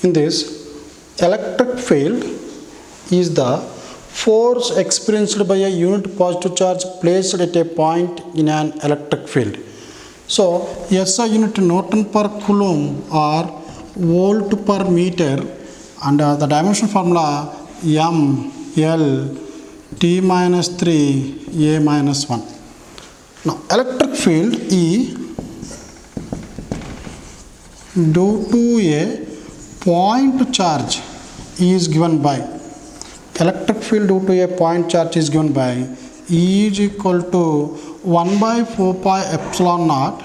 In this, electric field is the force experienced by a unit positive charge placed at a point in an electric field. So SI unit Newton per Coulomb or volt per meter, and the dimension formula M L T minus 3 A minus 1. Now electric field E due to a point charge is given by, electric field due to a point charge is given by E is equal to 1 by 4 pi epsilon naught,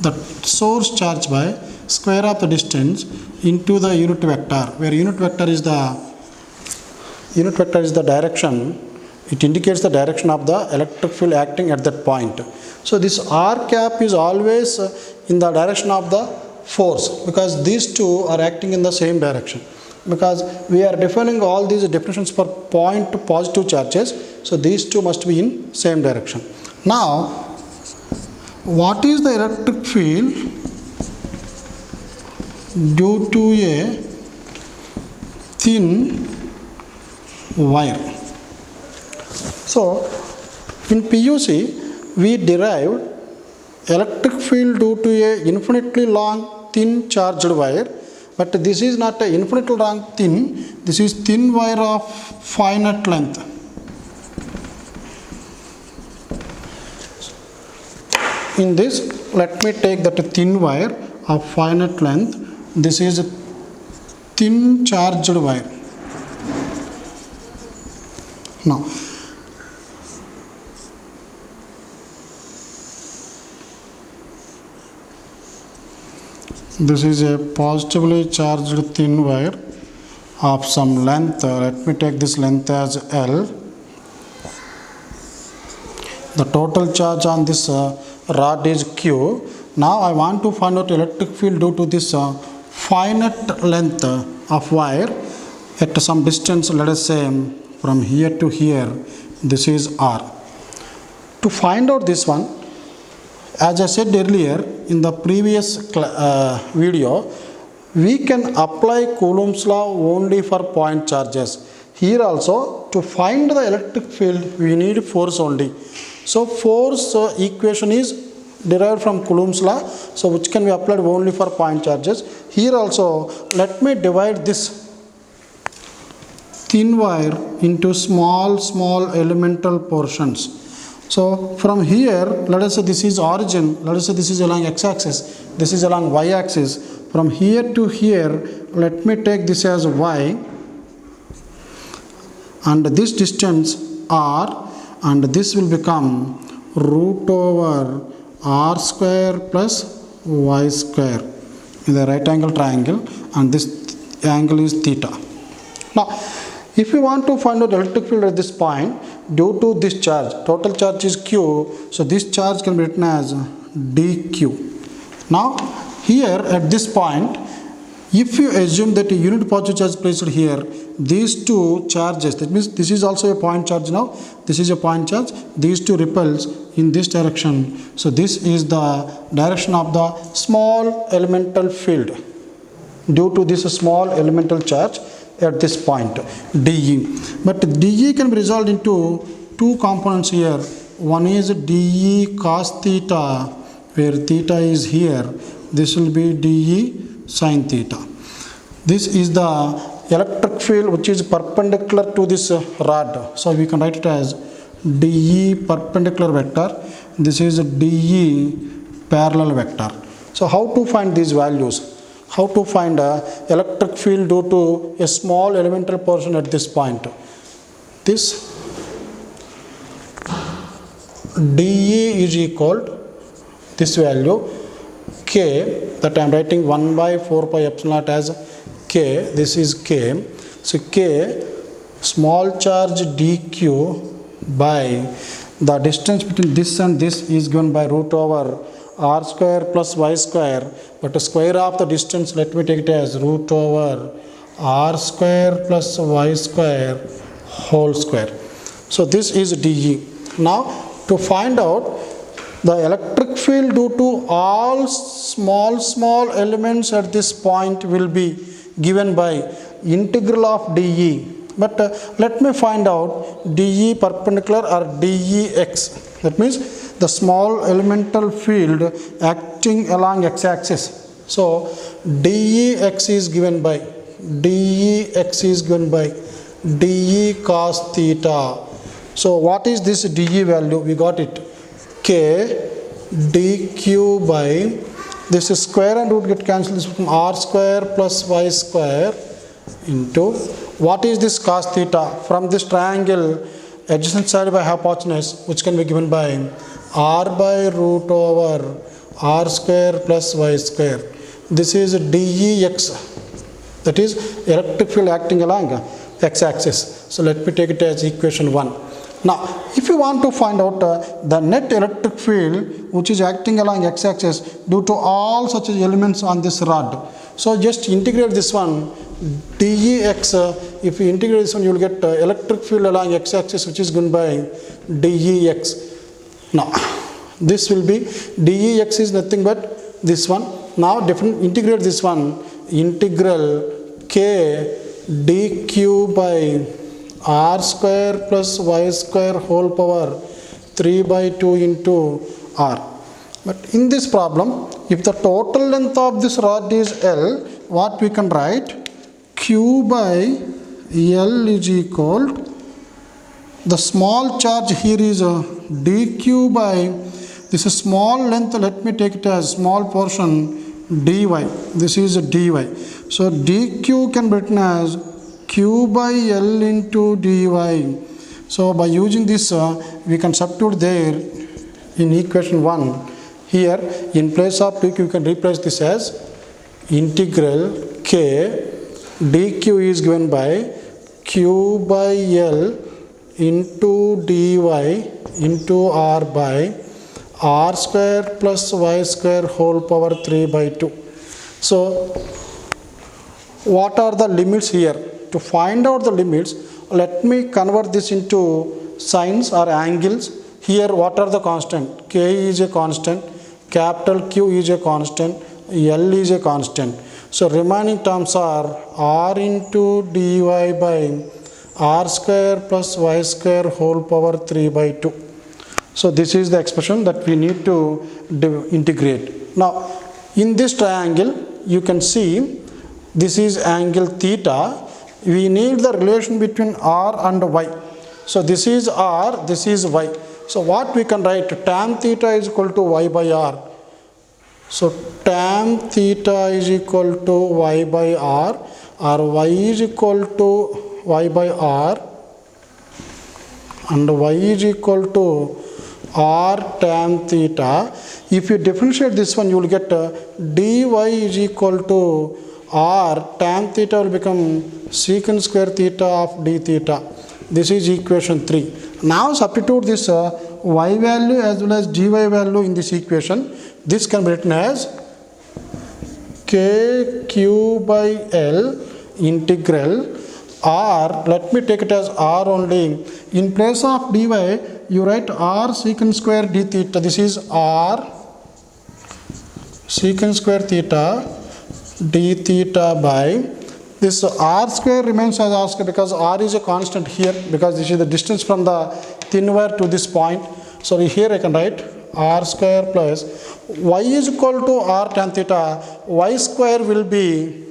the source charge by square of the distance into the unit vector, where unit vector is the direction. It indicates the direction of the electric field acting at that point. So this r cap is always in the direction of the force, because these two are acting in the same direction, because we are defining all these definitions for point to positive charges. So these two must be in same direction. Now what is the electric field due to a thin wire? So in PUC we derived electric field due to a infinitely long thin charged wire, but this is not a infinitely long thin, this is thin wire of finite length. In this, let me take that thin wire of finite length. This is a thin charged wire. Now this is a positively charged thin wire of some length. Let me take this length as L. The total charge on this rod is Q. Now I want to find out electric field due to this finite length of wire at some distance, let us say from here to here. This is R. To find out this one, as I said earlier in the previous video, we can apply Coulomb's law only for point charges. Here also, to find the electric field, we need force only. So force equation is derived from Coulomb's law, so which can be applied only for point charges. Here also, let me divide this thin wire into small elemental portions. So from here, let us say this is origin, let us say this is along x-axis, this is along y-axis. From here to here, let me take this as y, and this distance r, and this will become root over r square plus y square in the right angle triangle, and this angle is theta. Now if you want to find out electric field at this point due to this charge, total charge is Q, so this charge can be written as dq. Now here at this point, if you assume that a unit positive charge placed here, these two charges, that means this is also a point charge. Now this is a point charge, these two repels in this direction, so this is the direction of the small elemental field due to this small elemental charge at this point, dE. But dE can be resolved into two components here. One is dE cos theta, where theta is here. This will be dE sin theta. This is the electric field which is perpendicular to this rod. So we can write it as dE perpendicular vector. This is dE parallel vector. So how to find these values? How to find electric field due to a small elemental portion at this point? This dE is equal to this value K, that I am writing 1 by 4 pi epsilon naught as K. This is K. So K small charge dq by the distance between this and this is given by root over r square plus y square, but the square of the distance, let me take it as root over r square plus y square whole square. So this is dE. Now to find out the electric field due to all small elements at this point will be given by integral of dE. But let me find out dE perpendicular or dEx. That means the small elemental field acting along x-axis. So dEx is given by dE cos theta. So what is this dE value? We got it. K dq by, this is square and root get cancelled, this become r square plus y square into, what is this cos theta? From this triangle adjacent side by hypotenuse, which can be given by r by root over r square plus y square. This is dEx, that is electric field acting along x-axis. So let me take it as equation 1. Now if you want to find out the net electric field which is acting along x-axis due to all such elements on this rod, so just integrate this one dEx. If you integrate this one, you will get electric field along x-axis which is given by dEx. Now this will be dEx is nothing but this one. Now integrate this one, integral k dq by r square plus y square whole power 3 by 2 into r. But in this problem, if the total length of this rod is L, what we can write? Q by L is equal to, the small charge here is dq by, this is small length, let me take it as small portion dy, this is dy. So dq can be written as q by L into dy. So by using this we can substitute there in equation 1. Here in place of dq you can replace this as integral k dq is given by q by L into dy into r by r square plus y square whole power 3 by 2. So what are the limits here? To find out the limits, let me convert this into sines or angles. Here what are the constant? K is a constant, capital Q is a constant, L is a constant. So remaining terms are r into dy by r square plus y square whole power 3 by 2. So this is the expression that we need to integrate. Now in this triangle you can see this is angle theta. We need the relation between r and y. So this is r, this is y. So what we can write? Tan theta is equal to y by r. So tan theta is equal to y by r, or y is equal to y by r, and y is equal to r tan theta. If you differentiate this one, you will get dy is equal to r tan theta will become secant square theta of d theta. This is equation 3. Now substitute this y value as well as dy value in this equation. This can be written as kq by L integral r, let me take it as r only. In place of dy, you write r secant square d theta. This is r secant square theta d theta by, this r square remains as r square because r is a constant here, because this is the distance from the thin wire to this point. So here I can write r square plus y is equal to r tan theta. Y square will be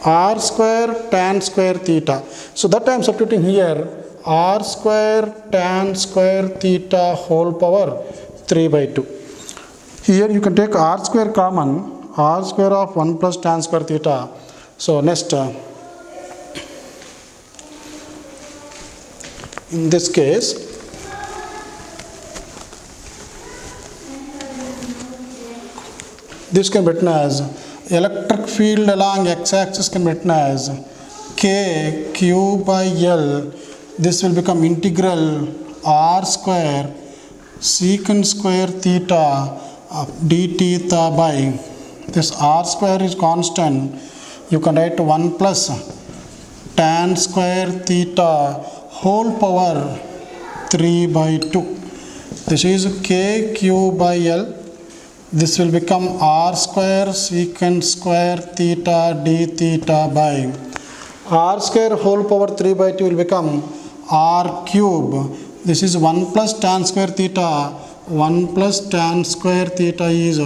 r square tan square theta. So that I am substituting here r square tan square theta whole power 3 by 2. Here you can take r square common, r square of 1 plus tan square theta. So next, in this case, this can be written as electric field along x-axis can be written as k q by L. This will become integral r square secant square theta of d theta by, this r square is constant, you can write 1 plus tan square theta whole power 3 by 2. This is k q by L. this will become r square secant square theta d theta by r square whole power 3 by 2 will become r cube. This is 1 plus tan square theta. 1 plus tan square theta is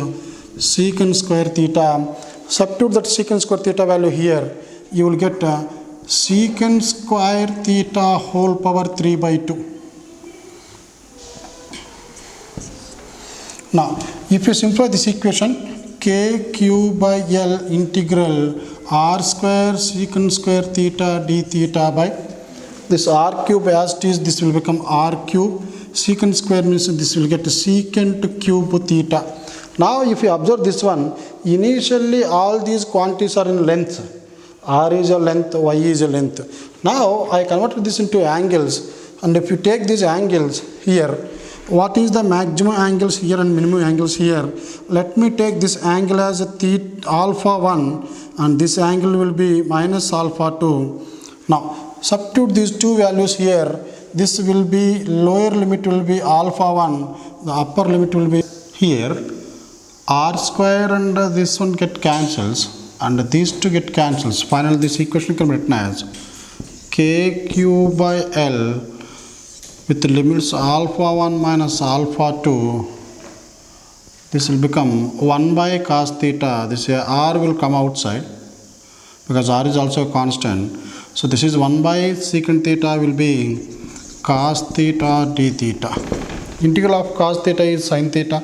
secant square theta. Substitute that secant square theta value here. You will get secant square theta whole power 3 by 2. Now, if you simplify this equation, k cube by L integral r square secant square theta d theta by this r cube as it is, this will become r cube. Secant square means this will get secant cube theta. Now, if you observe this one, initially all these quantities are in length. R is a length, Y is a length. Now, I converted this into angles, and if you take these angles here, what is the maximum angles here and minimum angles here? Let me take this angle as a theta alpha 1, and this angle will be minus alpha 2. Now, substitute these two values here. This will be, lower limit will be alpha 1, the upper limit will be here. R square and this one get cancels, and these two get cancels. Finally, this equation can be written as k cube by L with the limits alpha 1 minus alpha 2. This will become 1 by cos theta. This r will come outside because r is also a constant. So this is 1 by secant theta will be cos theta d theta. Integral of cos theta is sin theta.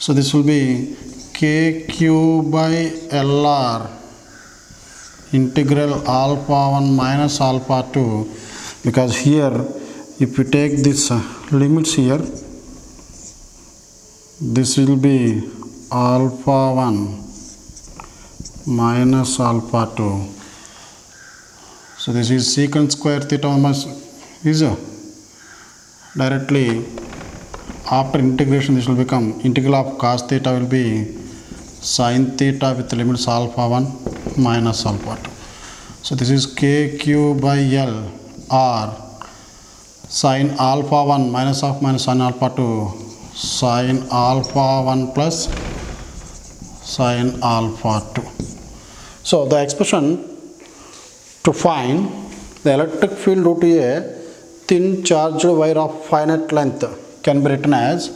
So this will be k cube by LR integral alpha 1 minus alpha 2, because here if you take this limits here, this will be alpha 1 minus alpha 2. So this is secant square theta is directly after integration, this will become integral of cos theta will be sin theta with limits alpha 1 minus alpha 2. So this is k cube by L r sin alpha 1 minus of minus sin alpha 2 sin alpha 1 plus sin alpha 2. So the expression to find the electric field due to a thin charged wire of finite length can be written as,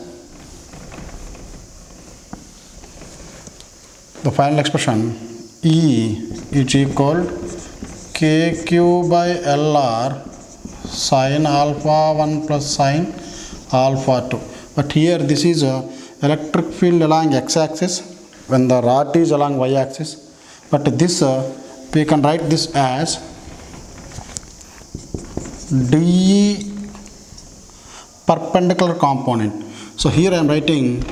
the final expression E is equal k cube by LR sin alpha 1 plus sin alpha 2. But here this is a electric field along x-axis when the rod is along y-axis. But this we can write this as dE perpendicular component. So here I am writing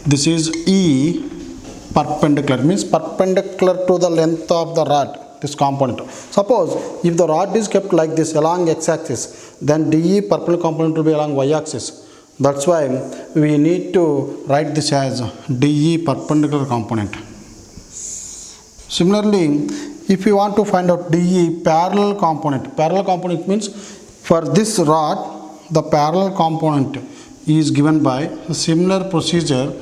this is E perpendicular, means perpendicular to the length of the rod, this component. Suppose if the rod is kept like this along x-axis, then dE perpendicular component will be along y-axis. That's why we need to write this as dE perpendicular component. Similarly, if you want to find out dE parallel component means for this rod the parallel component is given by a similar procedure.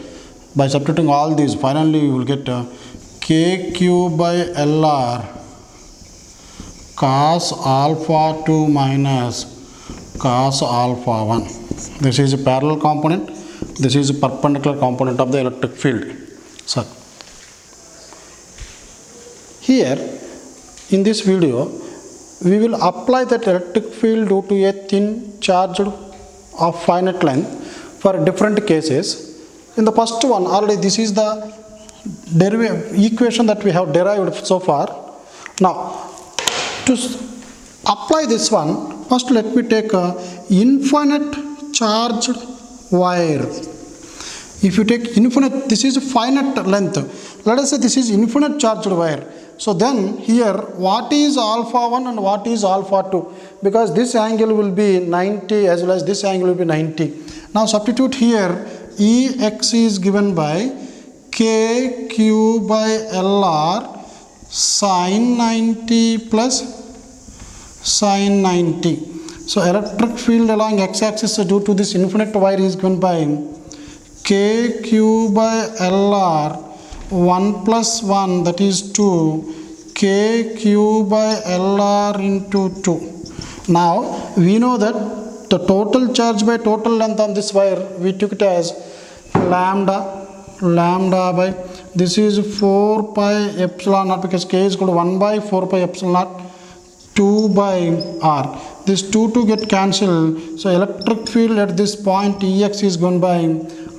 By substituting all these, finally you will get k cube by LR cos alpha 2 minus cos alpha 1. This is a parallel component, this is a perpendicular component of the electric field. So here in this video we will apply that electric field due to a thin charge of finite length for different cases. In the first one, already this is the equation that we have derived so far. Now, to apply this one, first let me take a infinite charged wire. If you take infinite, this is finite length. Let us say this is infinite charged wire. So then here what is alpha 1 and what is alpha 2? Because this angle will be 90 as well as this angle will be 90. Now substitute here, Ex is given by k q by LR sin 90 plus sin 90. So electric field along x-axis due to this infinite wire is given by kq by lr 1 plus 1, that is 2, kq by lr into 2. Now we know that the total charge by total length on this wire, we took it as lambda by, this is 4 pi epsilon naught, because k is equal to 1 by 4 pi epsilon naught 2 by r. This 2 get cancelled, so electric field at this point Ex is going by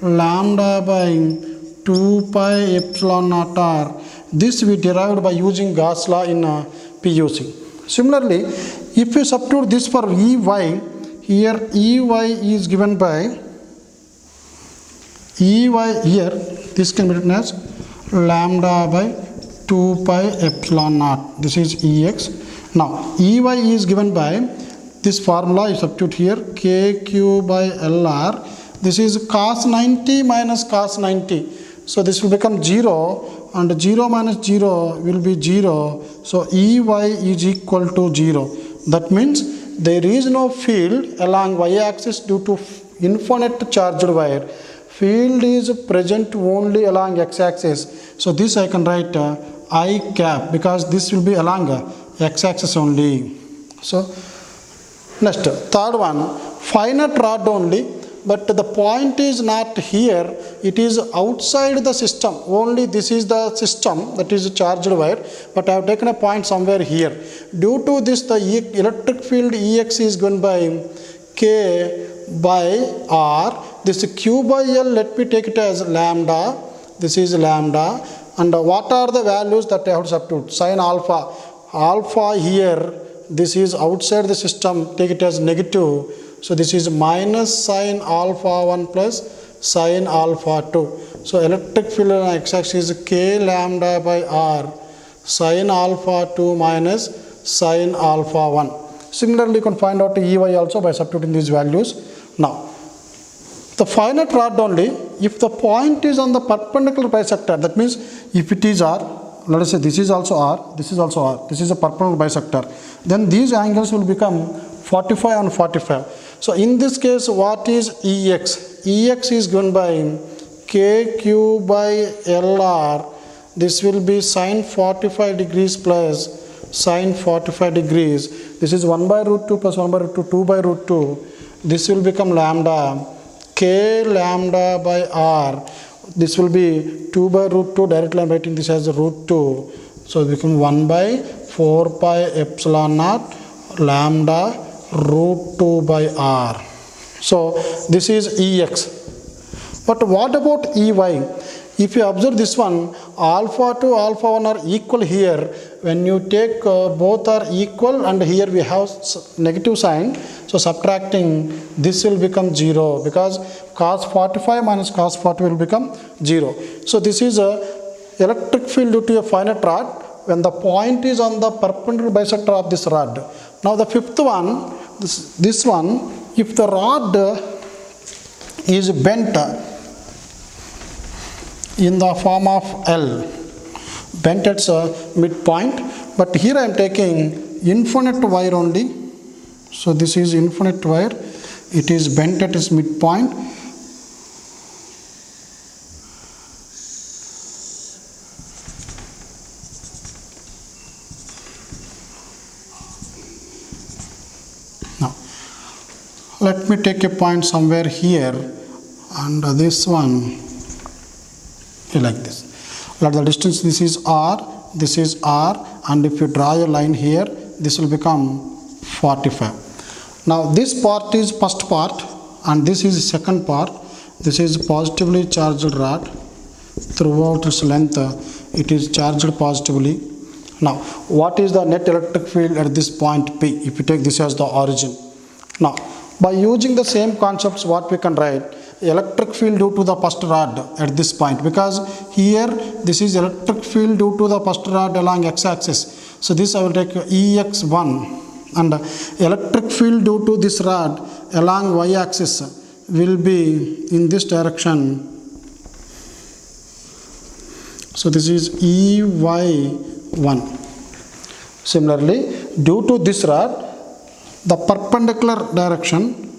lambda by 2 pi epsilon naught r. This we derived by using Gauss law in PUC. Similarly, if you substitute this for Ey, here Ey is given by here, this can be written as lambda by 2 pi epsilon naught. This is Ex. Now Ey is given by this formula, you substitute here kq by lr. This is cos 90 minus cos 90. So this will become 0, and 0 minus 0 will be 0. So Ey is equal to 0. That means there is no field along y-axis due to infinite charged wire. Field is present only along x-axis. So this I can write I cap, because this will be along x-axis only. So next, third one, finite rod only, but the point is not here, it is outside the system. Only this is the system, that is a charged wire, but I have taken a point somewhere here. Due to this, the electric field Ex is given by k by r. This q by l, let me take it as lambda. This is lambda. And what are the values that I have to substitute? Sin alpha. Alpha here, this is outside the system, take it as negative. So this is minus sin alpha 1 plus sin alpha 2. So electric field on x-axis is k lambda by r sin alpha 2 minus sin alpha 1. Similarly, you can find out Ey also by substituting these values. Now, the finite rod only, if the point is on the perpendicular bisector, that means if it is r, let us say this is also r, this is also r, this is a perpendicular bisector, then these angles will become 45 and 45. So in this case, what is Ex? Ex is given by kq by lr. This will be sin 45 degrees plus sin 45 degrees. This is 1 by root 2 plus 1 by root 2, 2 by root 2. This will become lambda, k lambda by r. This will be 2 by root 2, directly I am writing this as root 2. So it becomes 1 by 4 pi epsilon naught lambda root 2 by r. So this is Ex. But what about Ey? If you observe this one, alpha 2, alpha 1 are equal here. When you take both are equal, and here we have negative sign, so subtracting this will become 0, because cos 45 minus cos 40 will become 0. So this is a electric field due to a finite rod when the point is on the perpendicular bisector of this rod. Now the fifth one, this one, if the rod is bent in the form of L, bent at midpoint, but here I am taking infinite wire only. So this is infinite wire, it is bent at its midpoint. Now let me take a point somewhere here, and this one like this. Let the distance, this is r, this is r, and if you draw a line here, this will become 45. Now this part is first part, and this is second part. This is positively charged rod. Throughout its length, it is charged positively. Now what is the net electric field at this point P, if you take this as the origin? Now by using the same concepts, what we can write, electric field due to the first rod at this point, because here this is electric field due to the first rod along x-axis. So this I will take Ex1, and electric field due to this rod along y-axis will be in this direction. So this is Ey1. Similarly, due to this rod, the perpendicular direction,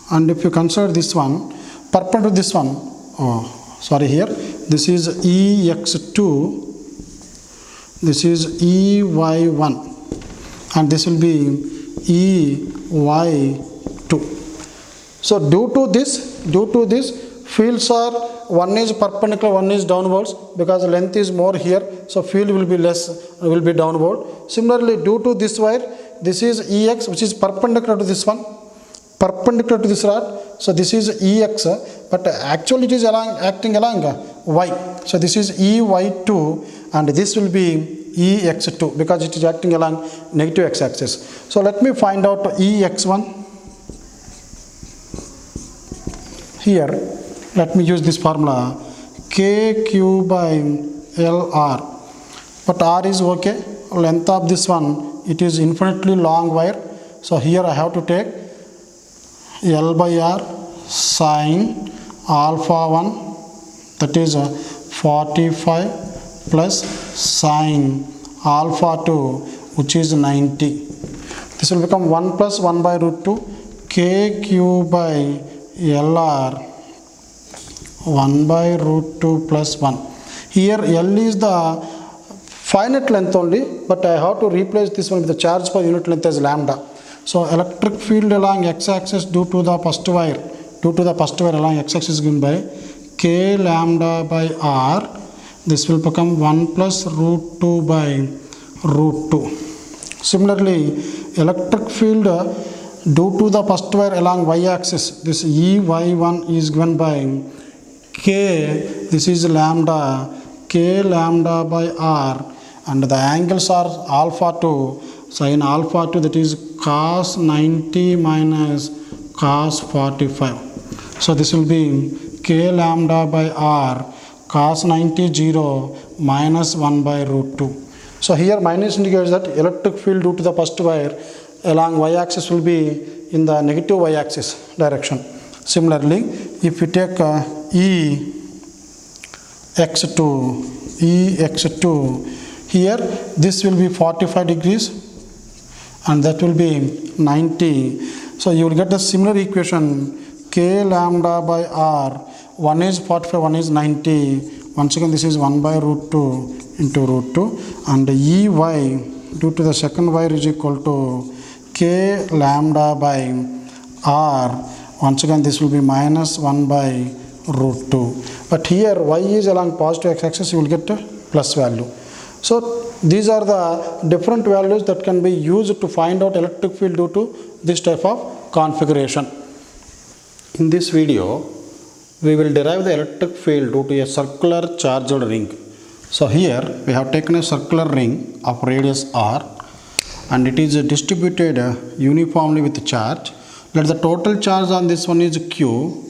and if you consider this one, perpendicular to this one, oh sorry, here this is ex2, this is ey1, and this will be ey2. So due to this fields are, one is perpendicular, one is downwards, because length is more here, so field will be less, will be downward. Similarly, due to this wire, this is ex, which is perpendicular to this one, perpendicular to this rod, so this is ex, but actually it is acting along y, so this is ey2, and this will be ex2 because it is acting along negative x-axis. So let me find out ex1. Here let me use this formula, kq by lr, but r is okay, length of this one, it is infinitely long wire, so here I have to take L by R sin alpha 1, that is 45, plus sin alpha 2, which is 90. This will become 1 plus 1 by root 2 kq by LR 1 by root 2 plus 1. Here L is the finite length only, but I have to replace this one with the charge per unit length as lambda. So electric field along x-axis due to the first wire along x-axis given by k lambda by r. This will become 1 plus root 2 by root 2. Similarly, electric field due to the first wire along y-axis, this ey1 is given by k, this is lambda, k lambda by r, and the angles are alpha 2, sin alpha 2, that is cos 90 minus cos 45. So this will be k lambda by r cos 90 0 minus 1 by root 2. So here minus indicates that electric field due to the first wire along y-axis will be in the negative y-axis direction. Similarly, if we take Ex2, here this will be 45 degrees and that will be 90. So you will get the similar equation, k lambda by r, one is 45, one is 90. Once again this is 1 by root 2 into root 2, and ey due to the second wire is equal to k lambda by r. Once again this will be minus 1 by root 2. But here y is along positive x-axis, you will get a plus value. So these are the different values that can be used to find out electric field due to this type of configuration. In this video, we will derive the electric field due to a circular charged ring. So here we have taken a circular ring of radius r and it is distributed uniformly with charge. Let the total charge on this one is q,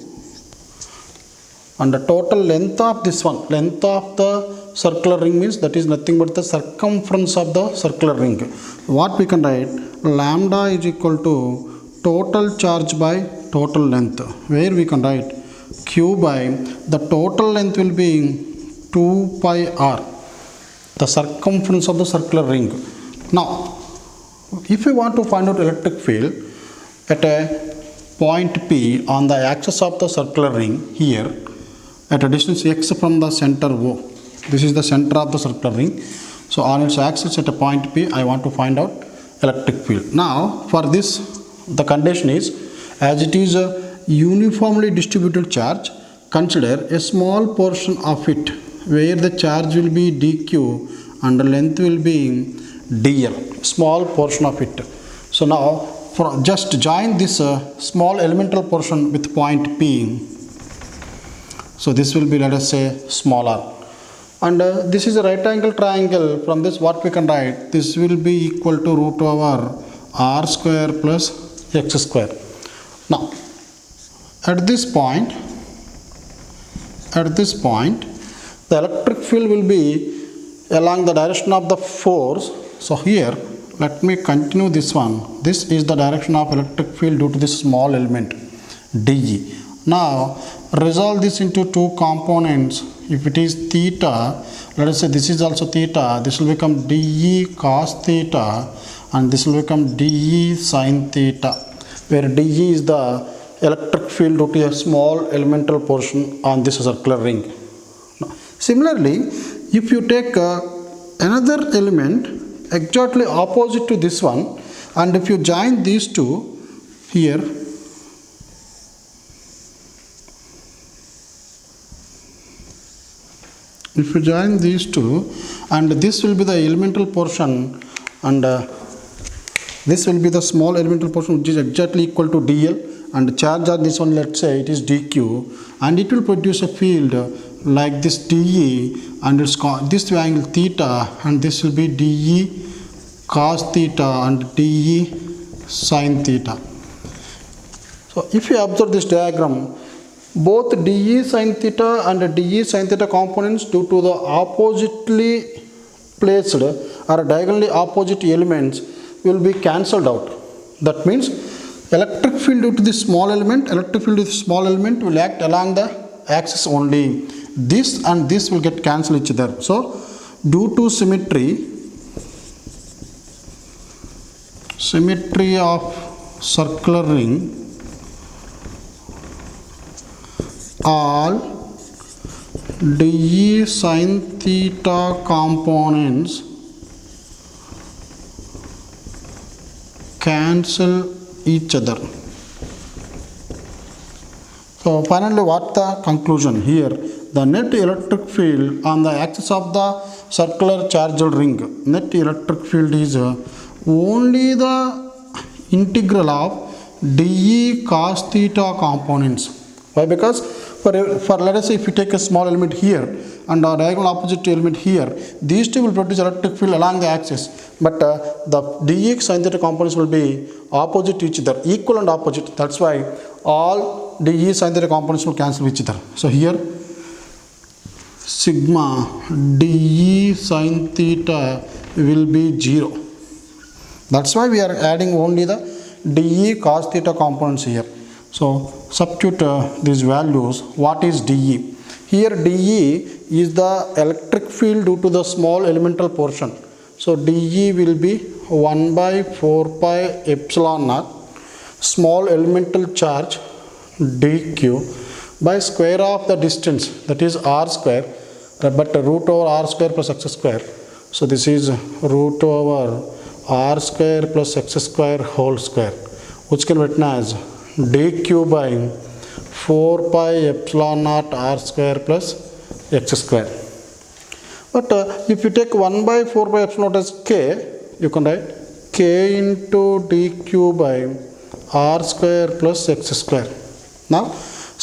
and the total length of this one, length of the circular ring means that is nothing but the circumference of the circular ring. What we can write, lambda is equal to total charge by total length, where we can write q by the total length will be 2 pi r, the circumference of the circular ring. Now if we want to find out electric field at a point P on the axis of the circular ring, here at a distance x from the center O, this is the center of the circular ring, so on its axis at a point P I want to find out electric field. Now for this the condition is, as it is a uniformly distributed charge, consider a small portion of it where the charge will be dq and the length will be dl, small portion of it. So now just join this small elemental portion with point P. So this will be, let us say, small r, and this is a right angle triangle. From this what we can write, this will be equal to root over r square plus x square. Now at this point the electric field will be along the direction of the force. So here let me continue this one. This is the direction of electric field due to this small element dE. Now resolve this into two components. If it is theta, let us say this is also theta, this will become dE cos theta and this will become dE sin theta, where dE is the electric field due to a small elemental portion on this circular ring. Similarly, if you take another element exactly opposite to this one, and if you join these two here, if you join these two, and this will be the elemental portion, and this will be the small elemental portion which is exactly equal to dl, and charge on this one, let's say it is dq, and it will produce a field like this dE, and it's this angle theta, and this will be dE cos theta and dE sin theta. So if you observe this diagram, both dE sin theta and dE sin theta components due to the oppositely placed or diagonally opposite elements will be cancelled out. That means electric field due to this small element, will act along the axis only. This and this will get cancelled each other. So due to symmetry of circular ring, all dE sin theta components cancel each other. So finally, what the conclusion here? The net electric field on the axis of the circular charged ring, net electric field is only the integral of dE cos theta components. Why? Because for let us say if you take a small element here and a diagonal opposite element here, these two will produce electric field along the axis, but the dE sin theta components will be opposite to each other, equal and opposite. That's why all dE sin theta components will cancel each other. So here sigma dE sin theta will be 0. That's why we are adding only the dE cos theta components here. So substitute these values. What is dE? Here dE is the electric field due to the small elemental portion. So dE will be 1 by 4 pi epsilon naught small elemental charge dq by square of the distance, that is r square, but root over r square plus x square. So this is root over r square plus x square whole square, which can be written as dq by 4 pi epsilon naught r square plus x square. But if you take 1 by 4 pi epsilon naught as k, you can write k into dq by r square plus x square. Now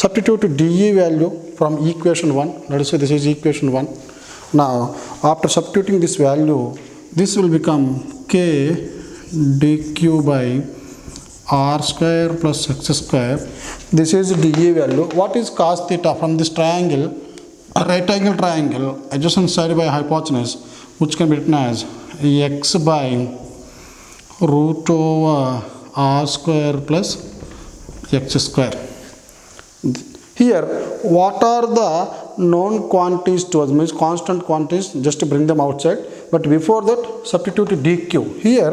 substitute dE value from equation 1. Let us say this is equation 1. Now after substituting this value, this will become k dq by r square plus x square. This is dE value. What is cos theta? From this triangle, a right angle triangle, adjacent side by hypotenuse, which can be written as x by root over r square plus x square. Here, what are the known quantities to us? Means constant quantities, just to bring them outside. But before that, substitute dq. Here,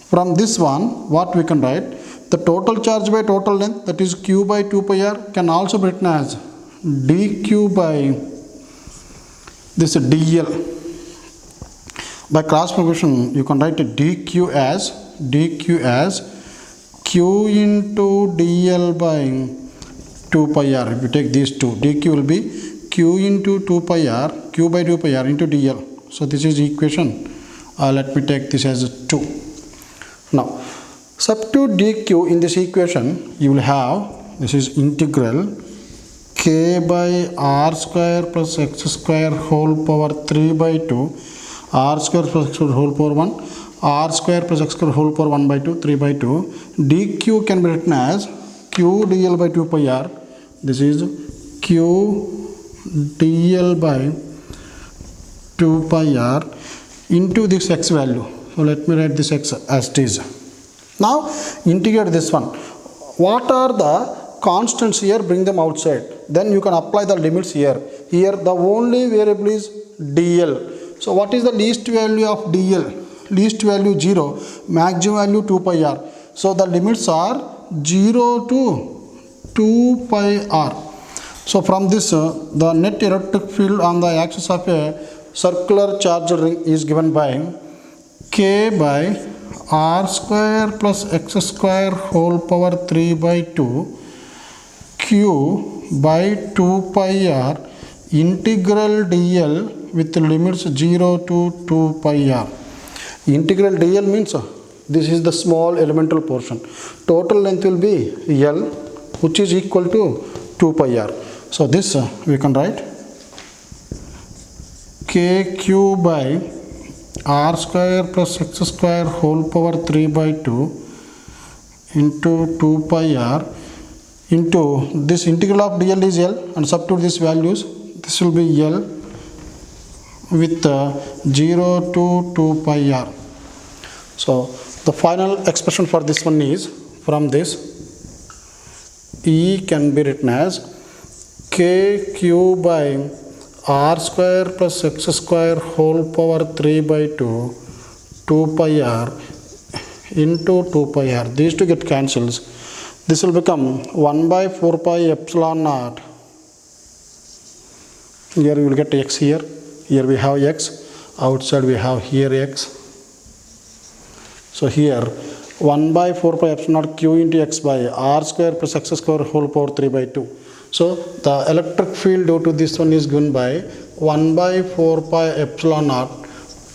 from this one, what we can write? The total charge by total length, that is q by 2 pi r, can also be written as dq by this dl. By cross multiplication, you can write dq as q into dl by 2 pi r. If you take these two, dq will be q into 2 pi r, q by 2 pi r into dl. So this is equation. Let me take this as 2. Now substitute dq in this equation. You will have, this is integral k by r square plus x square whole power 3 by 2, r square plus x square whole power 1, r square plus x square whole power 1 by 2, 3 by 2. dq can be written as q dl by 2 pi r. This is q dl by 2 pi r into this x value. So let me write this x as it is. Now integrate this one. What are the constants here? Bring them outside. Then you can apply the limits here. Here the only variable is dl. So what is the least value of dl? Least value 0, maximum value 2 pi r. So the limits are 0 to 2 pi r. So from this the net electric field on the axis of a circular charged ring is given by k by r square plus x square whole power 3 by 2 q by 2 pi r integral dl with limits 0 to 2 pi r. Integral dl means this is the small elemental portion. Total length will be L, which is equal to 2 pi r. So this we can write kq by r square plus x square whole power 3 by 2 into 2 pi r into this integral of dl is L, and substitute these values. This will be L with 0 to 2 pi r. So the final expression for this one is, from this E can be written as kq by r square plus x square whole power 3 by 2 pi r into 2 pi r. These two get cancels. This will become 1 by 4 pi epsilon naught. Here we will get x here. Here we have x. Outside we have here x. So here 1 by 4 pi epsilon naught q into x by r square plus x square whole power 3 by 2. So the electric field due to this one is given by 1 by 4 pi epsilon naught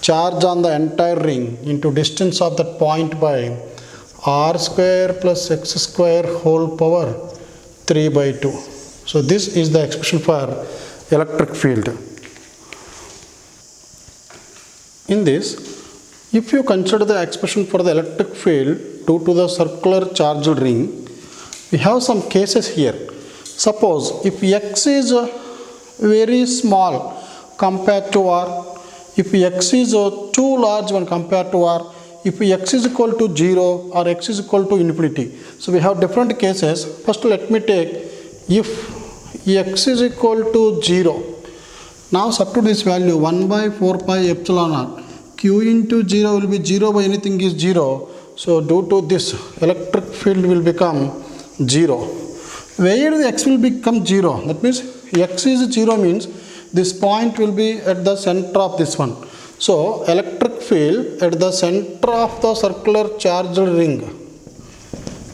charge on the entire ring into distance of that point by r square plus x square whole power 3 by 2. So this is the expression for electric field. In this, if you consider the expression for the electric field due to the circular charged ring, we have some cases here. Suppose if x is very small compared to r, if x is too large when compared to r, if x is equal to 0 or x is equal to infinity. So we have different cases. First let me take if x is equal to 0. Now substitute this value 1 by 4 pi epsilon naught. Q into 0 will be 0 by anything is 0. So due to this electric field will become 0. Where the x will become 0, that means x is 0 means this point will be at the center of this one. So electric field at the center of the circular charged ring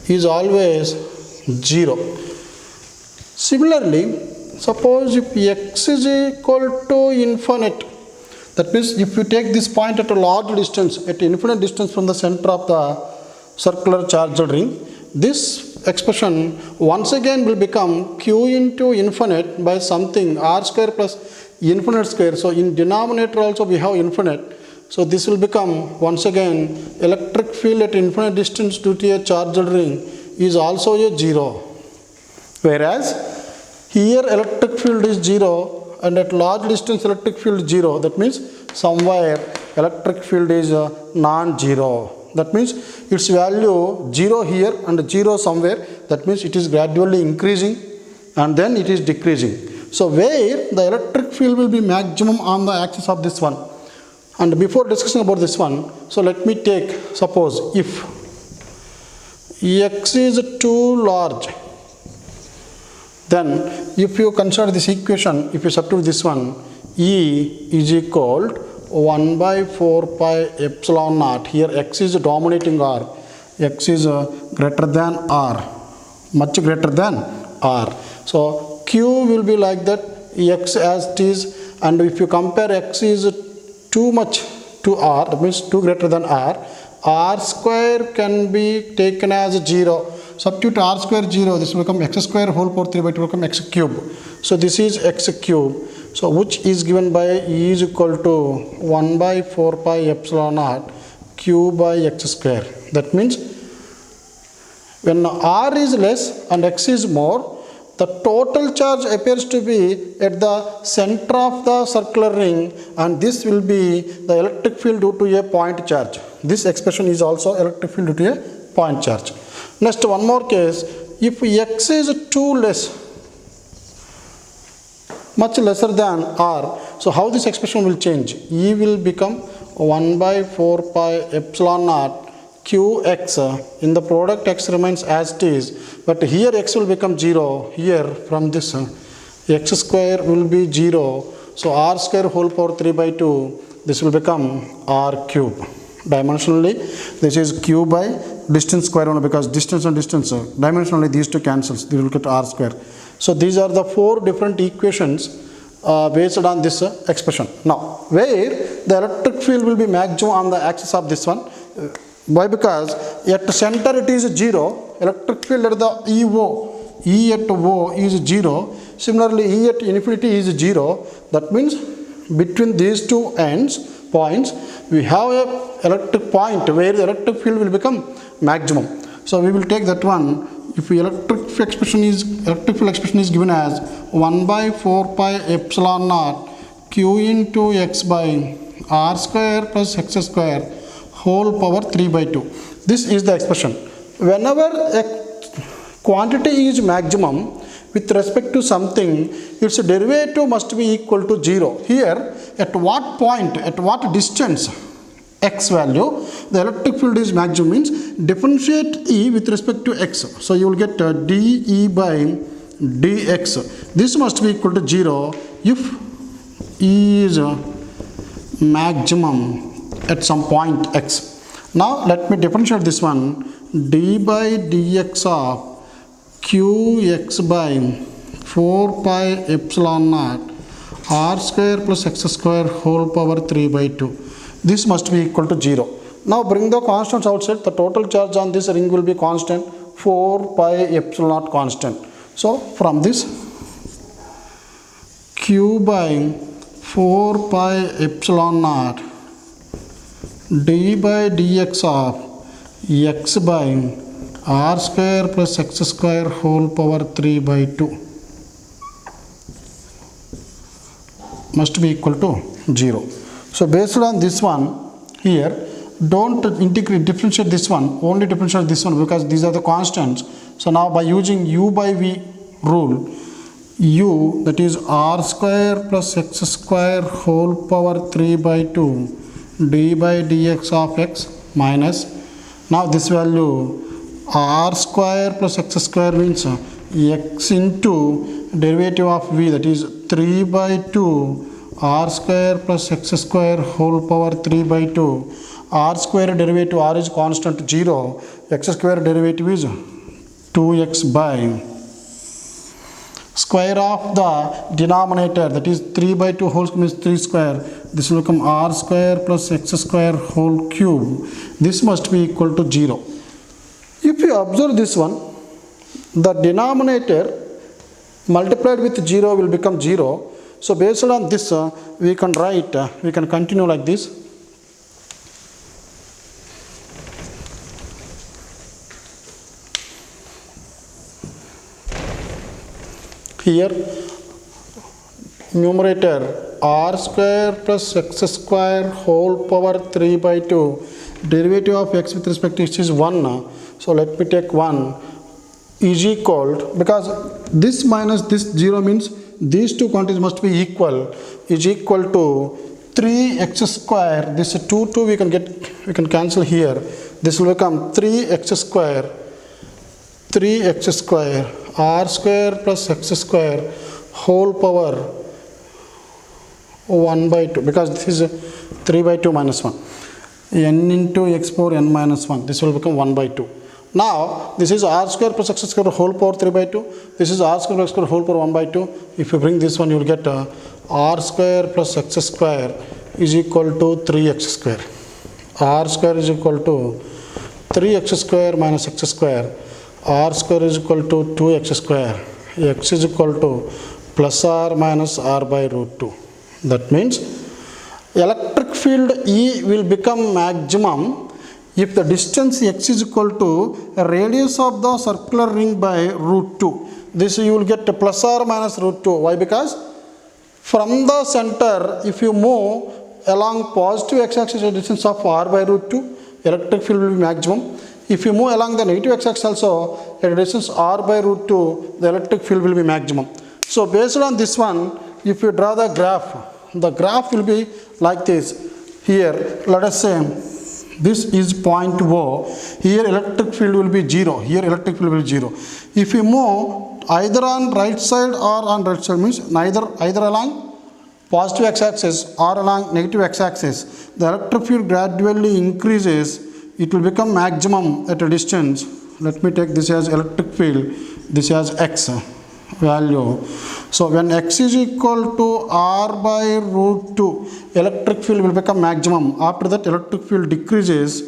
is always 0. Similarly, suppose if x is equal to infinite, that means if you take this point at a large distance, at infinite distance from the center of the circular charged ring, this expression once again will become q into infinite by something r square plus infinite square. So in denominator also we have infinite. So this will become once again electric field at infinite distance due to a charged ring is also a 0. Whereas here electric field is 0 and at large distance electric field 0. That means somewhere electric field is non-zero. That means its value 0 here and 0 somewhere. That means it is gradually increasing and then it is decreasing. So where the electric field will be maximum on the axis of this one. And before discussing about this one, so let me take, suppose if x is too large, then if you consider this equation, if you substitute this one, E is equal to 1 by 4 pi epsilon naught. Here x is dominating r, x is greater than r, much greater than r. So q will be like that, x as it is, and if you compare x is too much to r, that means too greater than r square can be taken as 0. Substitute r square 0, this will become x square whole power 3 by 2 will become x cube. So this is x cube. So which is given by E is equal to 1 by 4 pi epsilon naught q by x square. That means when r is less and x is more, the total charge appears to be at the center of the circular ring, and this will be the electric field due to a point charge. This expression is also electric field due to a point charge. Next, one more case, if x is too less, much lesser than r, so how this expression will change? E will become 1 by 4 pi epsilon naught qx, in the product x remains as it is, but here x will become 0, here from this x square will be 0, so r square whole power 3 by 2, this will become r cube. Dimensionally this is cube by distance square only, because distance and distance, dimensionally these two cancels, they will get r square. So these are the 4 different equations based on this expression. Now, where the electric field will be maximum on the axis of this one? Why? Because at center it is 0, electric field at the E at O is 0, similarly E at infinity is 0, that means between these two points, we have a electric point where the electric field will become maximum. So we will take that one. If electric field expression is given as 1 by 4 pi epsilon naught q into x by r square plus x square whole power 3 by 2. This is the expression. Whenever a quantity is maximum with respect to something, its derivative must be equal to 0. Here, at what point, at what distance, x value, the electric field is maximum, means differentiate E with respect to x. So you will get dE by dx. This must be equal to 0 if E is maximum at some point x. Now let me differentiate this one. D by dx of qx by 4 pi epsilon naught r square plus x square whole power 3 by 2. This must be equal to 0. Now bring the constants outside. The total charge on this ring will be constant, 4 pi epsilon naught constant. So from this, q by 4 pi epsilon naught d by dx of x by r square plus x square whole power 3 by 2 must be equal to 0. So based on this one, here don't differentiate this one, only differentiate this one, because these are the constants. So now by using u by v rule, u, that is r square plus x square whole power 3 by 2 d by dx of x minus, now this value r square plus x square means x into derivative of v, that is 3 by 2 r square plus x square whole power 3 by 2. R square derivative, r is constant 0, x square derivative is 2x by square of the denominator, that is 3 by 2 whole means 3 square. This will become r square plus x square whole cube. This must be equal to 0. If you observe this one, the denominator multiplied with 0 will become 0. So based on this, we can write, we can continue like this. Here, numerator r square plus x square whole power 3 by 2. Derivative of x with respect to x is 1. So let me take 1 is equal to, because this minus this 0 means these two quantities must be equal, is equal to 3x square. This 2 we can cancel here. This will become 3x square r square plus x square whole power 1 by 2, because this is 3 by 2 minus 1, n into x power n minus 1, this will become 1 by 2. Now this is r square plus x square whole power 3 by 2, this is r square plus x square whole power 1 by 2. If you bring this one, you will get r square plus x square is equal to 3x square. R square is equal to 3x square minus x square. R square is equal to 2x square. X is equal to plus r minus r by root 2. That means electric field E will become maximum if the distance x is equal to a radius of the circular ring by root 2. This you will get plus r minus root 2. Why? Because from the center, if you move along positive x-axis at a distance of r by root 2, electric field will be maximum. If you move along the negative x-axis also at a distance r by root 2, the electric field will be maximum. So based on this one, if you draw the graph will be like this. Here, let us say This is point O. Here electric field will be 0. Here electric field will be 0. If you move either on right side or on right side, means either along positive x-axis or along negative x-axis, the electric field gradually increases. It will become maximum at a distance. Let me take this as electric field, this as x value. So when x is equal to r by root 2, electric field will become maximum. After that, electric field decreases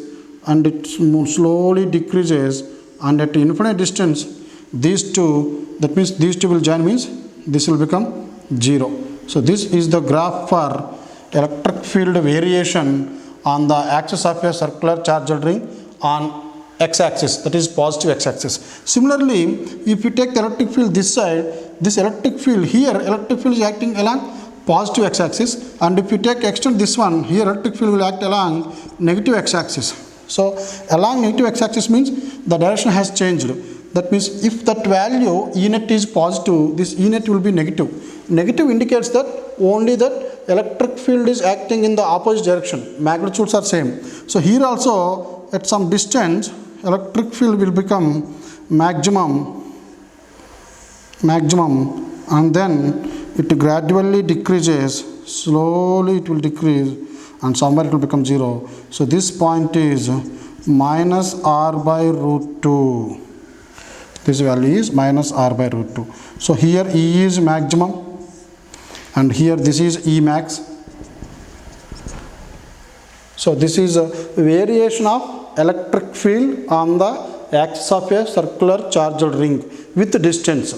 and it slowly decreases, and at infinite distance, these two, that means these two will join, means this will become 0. So this is the graph for electric field variation on the axis of a circular charged ring on x-axis, that is positive x-axis. Similarly, if you take the electric field this side, this electric field here, electric field is acting along positive x-axis, and if you take extend this one, here electric field will act along negative x-axis. So along negative x-axis means the direction has changed. That means if that value E net is positive, this E net will be negative. Negative indicates that only that electric field is acting in the opposite direction. Magnitudes are same. So here also at some distance, electric field will become maximum, and then it gradually decreases. Slowly it will decrease, and somewhere it will become 0. So this point is minus r by root 2. This value is minus r by root 2. So here E is maximum, and here this is E max. So this is a variation of electric field on the axis of a circular charged ring with distance.